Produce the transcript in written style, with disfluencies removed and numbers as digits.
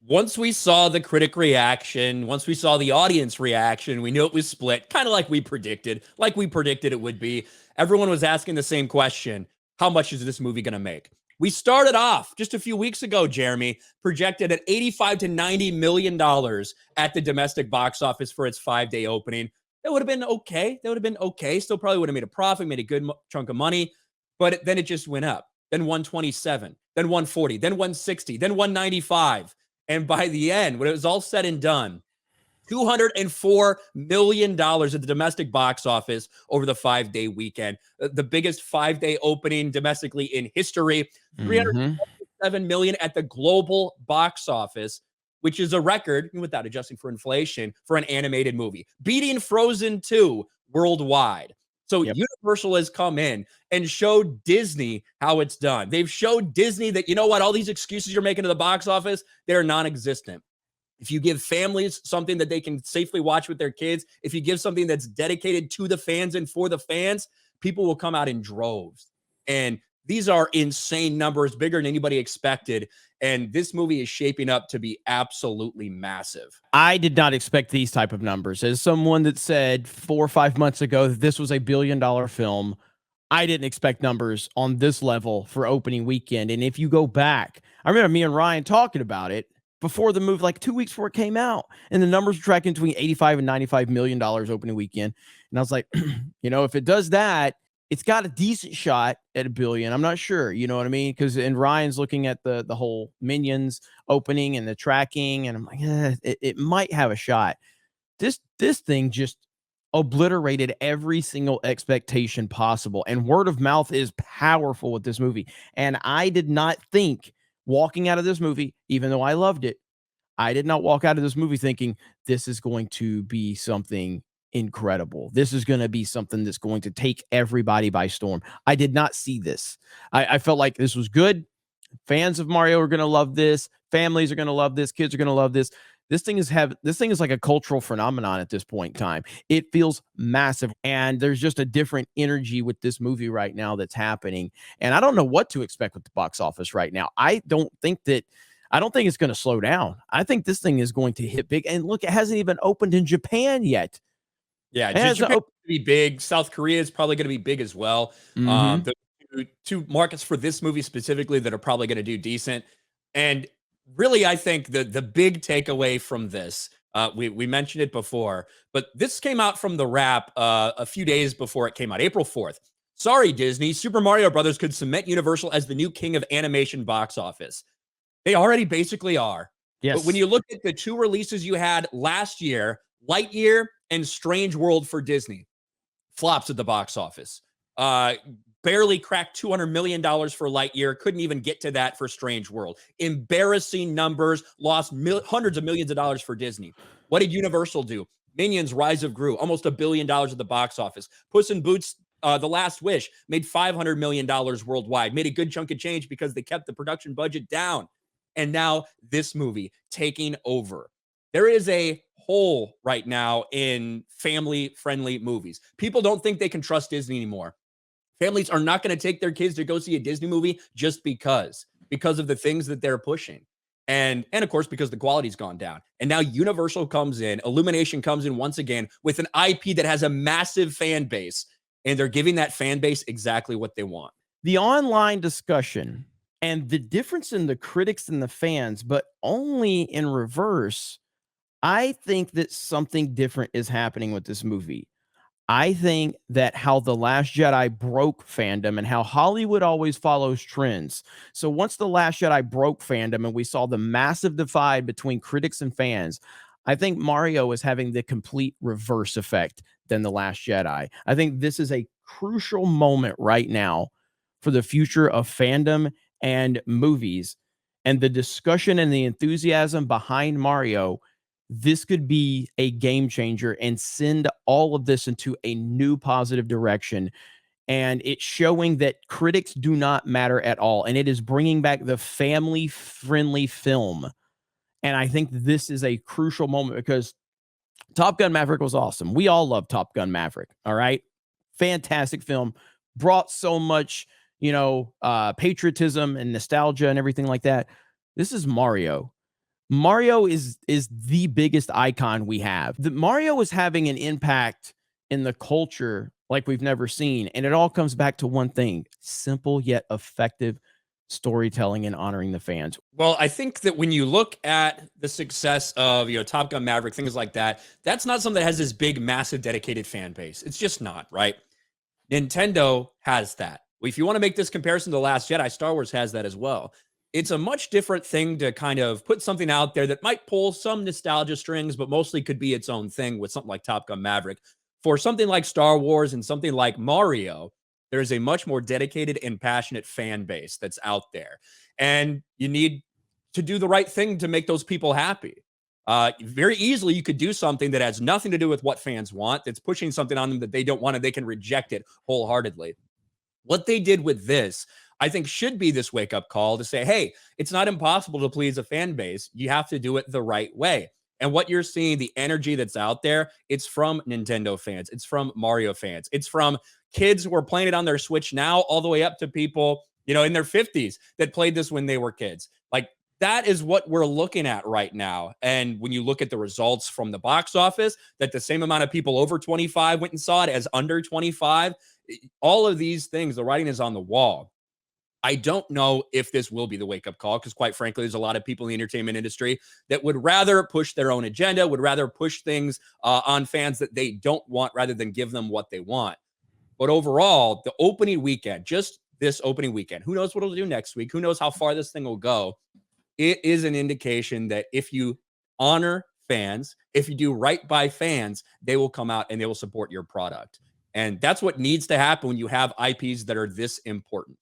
Once we saw the critic reaction, once we saw the audience reaction, we knew it was split, kind of like we predicted it would be. Everyone was asking the same question: how much is this movie going to make? We started off just a few weeks ago, Jeremy, projected at $85 to $90 million at the domestic box office for its 5-day opening. That would have been okay. Still probably would have made a profit, made a good chunk of money, but then it just went up. Then 127, then 140, then 160, then 195. And by the end, when it was all said and done, $204 million at the domestic box office over the 5-day weekend. The biggest 5-day opening domestically in history. $307 million at the global box office, which is a record, without adjusting for inflation, for an animated movie, beating Frozen 2 worldwide. So Universal has come in and showed Disney how it's done. They've showed Disney that, you know what, all these excuses you're making to the box office, they're non-existent. If you give families something that they can safely watch with their kids, if you give something that's dedicated to the fans and for the fans, people will come out in droves. And these are insane numbers, bigger than anybody expected. And this movie is shaping up to be absolutely massive. I did not expect these type of numbers. As someone that said 4 or 5 months ago that this was a $1 billion film, I didn't expect numbers on this level for opening weekend. And if you go back, I remember me and Ryan talking about it before the movie, like 2 weeks before it came out, and the numbers were tracking between $85 and $95 million opening weekend. And I was like, if it does that, it's got a decent shot at $1 billion. I'm not sure, you know what I mean? Because and Ryan's looking at the whole Minions opening and the tracking, and I'm like, it might have a shot. This thing just obliterated every single expectation possible, and word of mouth is powerful with this movie. And I did not think walking out of this movie, even though I loved it, I did not walk out of this movie thinking this is going to be something incredible. This is going to be something that's going to take everybody by storm. I did not see this. I felt like this was good. Fans of Mario are going to love this. Families are going to love this. Kids are going to love this. This thing is like a cultural phenomenon at this point in time. It feels massive, and there's just a different energy with this movie right now that's happening. And I don't know what to expect with the box office right now. I don't think it's going to slow down. I think this thing is going to hit big. And look, it hasn't even opened in Japan yet. Yeah, Japan's going to be big. South Korea is probably going to be big as well. The two markets for this movie specifically that are probably going to do decent. And really, I think the big takeaway from this, we mentioned it before, but this came out from the Wrap a few days before it came out, April 4th. Sorry, Disney, Super Mario Brothers could cement Universal as the new king of animation box office. They already basically are. Yes. But when you look at the two releases you had last year, Lightyear and Strange World for Disney, flops at the box office. Barely cracked $200 million for Lightyear. Couldn't even get to that for Strange World. Embarrassing numbers. Lost hundreds of millions of dollars for Disney. What did Universal do? Minions: Rise of Gru, almost $1 billion at the box office. Puss in Boots: The Last Wish made $500 million worldwide. Made a good chunk of change because they kept the production budget down. And now this movie taking over. There is a hole right now in family-friendly movies. People don't think they can trust Disney anymore. Families are not going to take their kids to go see a Disney movie just because of the things that they're pushing. And of course, because the quality's gone down. And now Universal comes in, Illumination comes in once again with an IP that has a massive fan base, and they're giving that fan base exactly what they want. The online discussion and the difference in the critics and the fans, but only in reverse, I think that something different is happening with this movie. I think that how The Last Jedi broke fandom and how Hollywood always follows trends. So once The Last Jedi broke fandom and we saw the massive divide between critics and fans, I think Mario is having the complete reverse effect than The Last Jedi. I think this is a crucial moment right now for the future of fandom and movies, and the discussion and the enthusiasm behind Mario. This could be a game changer and send all of this into a new positive direction. And it's showing that critics do not matter at all. And it is bringing back the family-friendly film. And I think this is a crucial moment because Top Gun Maverick was awesome. We all love Top Gun Maverick. All right. Fantastic film. Brought so much, patriotism and nostalgia and everything like that. This is Mario. Mario is the biggest icon we have. The Mario is having an impact in the culture like we've never seen, and it all comes back to one thing: simple yet effective storytelling and honoring the fans. Well, I think that when you look at the success of, Top Gun Maverick, things like that, that's not something that has this big, massive, dedicated fan base. It's just not, right? Nintendo has that. If you want to make this comparison to The Last Jedi, Star Wars has that as well. It's a much different thing to kind of put something out there that might pull some nostalgia strings, but mostly could be its own thing with something like Top Gun Maverick. For something like Star Wars and something like Mario, there's a much more dedicated and passionate fan base that's out there. And you need to do the right thing to make those people happy. Very easily, you could do something that has nothing to do with what fans want, that's pushing something on them that they don't want, and they can reject it wholeheartedly. What they did with this, I think, should be this wake up call to say, hey, it's not impossible to please a fan base. You have to do it the right way. And what you're seeing, the energy that's out there, it's from Nintendo fans, it's from Mario fans, it's from kids who are playing it on their Switch now, all the way up to people, in their 50s that played this when they were kids. Like, that is what we're looking at right now. And when you look at the results from the box office, that the same amount of people over 25 went and saw it as under 25, all of these things, the writing is on the wall. I don't know if this will be the wake up call because, quite frankly, there's a lot of people in the entertainment industry that would rather push their own agenda, would rather push things on fans that they don't want rather than give them what they want. But overall, the opening weekend, just this opening weekend, who knows what it'll do next week? Who knows how far this thing will go? It is an indication that if you honor fans, if you do right by fans, they will come out and they will support your product. And that's what needs to happen when you have IPs that are this important.